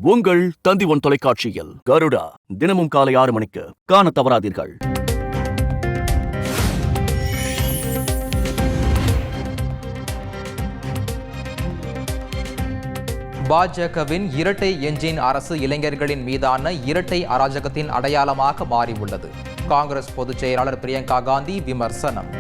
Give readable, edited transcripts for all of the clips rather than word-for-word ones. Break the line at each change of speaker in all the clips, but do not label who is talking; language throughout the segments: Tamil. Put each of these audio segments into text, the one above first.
உங்கள் தந்தி ஒன் தொலைக்காட்சியில் கருடா தினமும் காலை 6 மணிக்கு காண தவறாதீர்கள்.
பாஜகவின் இரட்டை என்ஜின் அரசு இளைஞர்களின் மீதான இரட்டை அராஜகத்தின் அடையாளமாக மாறியுள்ளது. காங்கிரஸ் பொதுச் செயலாளர் பிரியங்கா காந்தி விமர்சனம்.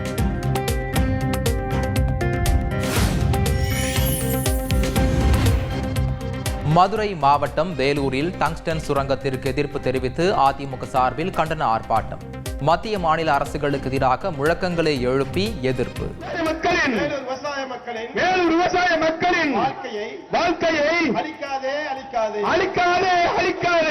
மதுரை மாவட்டம் வேலூரில் டங்ஸ்டன் சுரங்கத்திற்கு எதிர்ப்பு தெரிவித்து அதிமுக சார்பில் கண்டன ஆர்ப்பாட்டம். மத்திய மாநில அரசுகளுக்கு எதிராக முழக்கங்களை எழுப்பி எதிர்ப்பு.
விவசாய மக்களின் வாழ்க்கையை அழிக்காதே.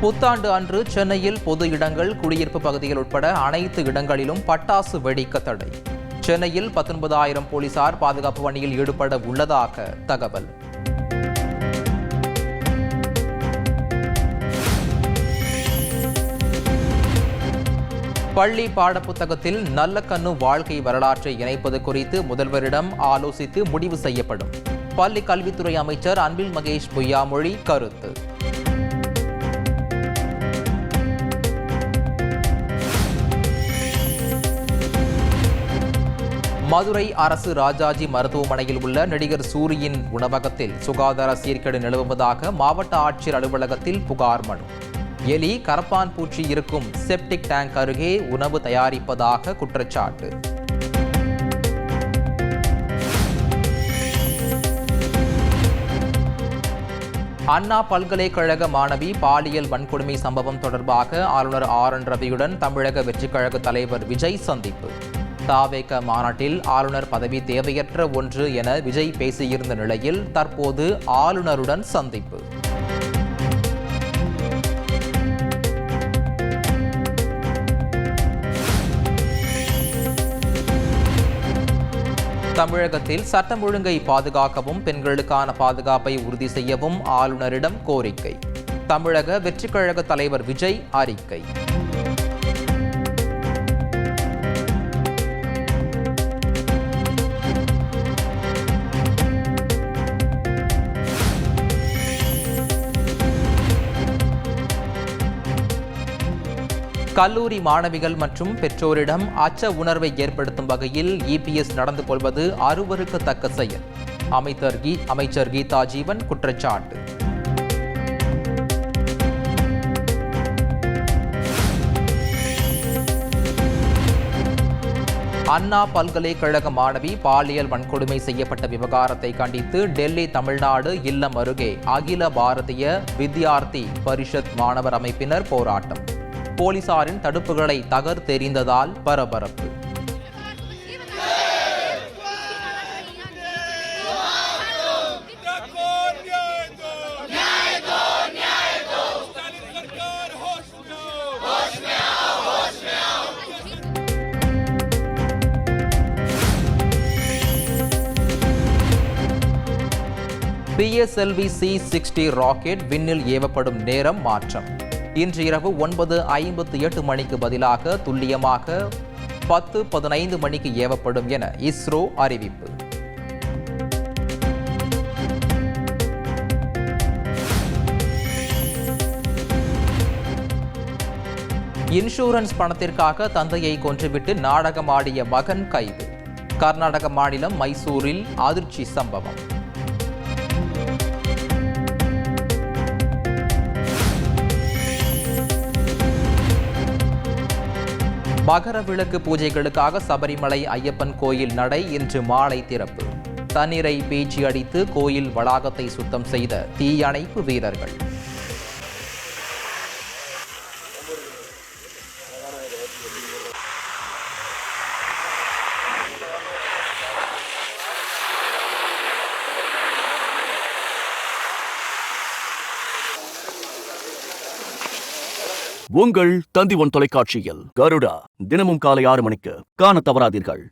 புத்தாண்டு அன்று சென்னையில் பொது இடங்கள், குடியிருப்பு பகுதிகள் உட்பட அனைத்து இடங்களிலும் பட்டாசு வெடிக்க தடை. சென்னையில் 19,000 போலீசார் பாதுகாப்பு பணியில் ஈடுபட உள்ளதாக தகவல். பள்ளி பாடப்புத்தகத்தில் நல்லக்கண்ணு வாழ்க்கை வரலாற்றை இணைப்பது குறித்து முதல்வரிடம் ஆலோசித்து முடிவு செய்யப்படும். பள்ளி கல்வித்துறை அமைச்சர் அன்பில் மகேஷ் பொய்யாமொழி கருத்து. மதுரை அரசு ராஜாஜி மருத்துவமனையில் உள்ள நடிகர் சூரியின் உணவகத்தில் சுகாதார சீர்கேடு நிலவுவதாக மாவட்ட ஆட்சியர் அலுவலகத்தில் புகார் மனு. எலி, கரப்பான் பூச்சி இருக்கும் செப்டிக் டேங்க் அருகே உணவு தயாரிப்பதாக குற்றச்சாட்டு. அண்ணா பல்கலைக்கழக மாணவி பாலியல் வன்கொடுமை சம்பவம் தொடர்பாக ஆளுநர் RN ரவியுடன் தமிழக வெற்றிக் கழக தலைவர் விஜய் சந்திப்பு. தாவேக மாநாட்டில் ஆளுநர் பதவி தேவையற்ற ஒன்று என விஜய் பேசியிருந்த நிலையில் தற்போது ஆளுநருடன் சந்திப்பு. தமிழகத்தில் சட்டம் ஒழுங்கை பாதுகாக்கவும் பெண்களுக்கான பாதுகாப்பை உறுதி செய்யவும் ஆளுநரிடம் கோரிக்கை. தமிழக வெற்றிக் கழக தலைவர் விஜய் அறிக்கை. கல்லூரி மாணவிகள் மற்றும் பெற்றோரிடம் அச்ச உணர்வை ஏற்படுத்தும் வகையில் EPS நடந்து கொள்வது அருவருக்கத்தக்க செயல். அமைச்சர் கீதா ஜீவன் குற்றச்சாட்டு. அண்ணா பல்கலைக்கழக மாணவி பாலியல் வன்கொடுமை செய்யப்பட்ட விவகாரத்தை கண்டித்து டெல்லி தமிழ்நாடு இல்லம் அருகே அகில பாரதிய வித்யார்த்தி பரிஷத் மாணவர் அமைப்பினர் போராட்டம். போலீசாரின் தடுப்புகளை தகர்த்தெறிந்ததால் பரபரப்பு. PSLV C-60 ராக்கெட் விண்ணில் ஏவப்படும் நேரம் மாற்றம். இன்று இரவு 9:58 மணிக்கு பதிலாக துல்லியமாக 10:15 மணிக்கு ஏவப்படும் என இஸ்ரோ அறிவிப்பு. இன்சூரன்ஸ் பணத்திற்காக தந்தையை கொன்றுவிட்டு நாடகமாடிய மகன் கைது. கர்நாடக மாநிலம் மைசூரில் அதிர்ச்சி சம்பவம். மகர விளக்கு பூஜைகளுக்காக சபரிமலை ஐயப்பன் கோயில் நடை இன்று மாலை திறப்பு. தண்ணீரை பீச்சி அடித்து கோயில் வளாகத்தை சுத்தம் செய்த தீயணைப்பு வீரர்கள்.
உங்கள் தந்தி ஒன் தொலைக்காட்சியில் கருடா தினமும் காலை 6 மணிக்கு காண தவறாதீர்கள்.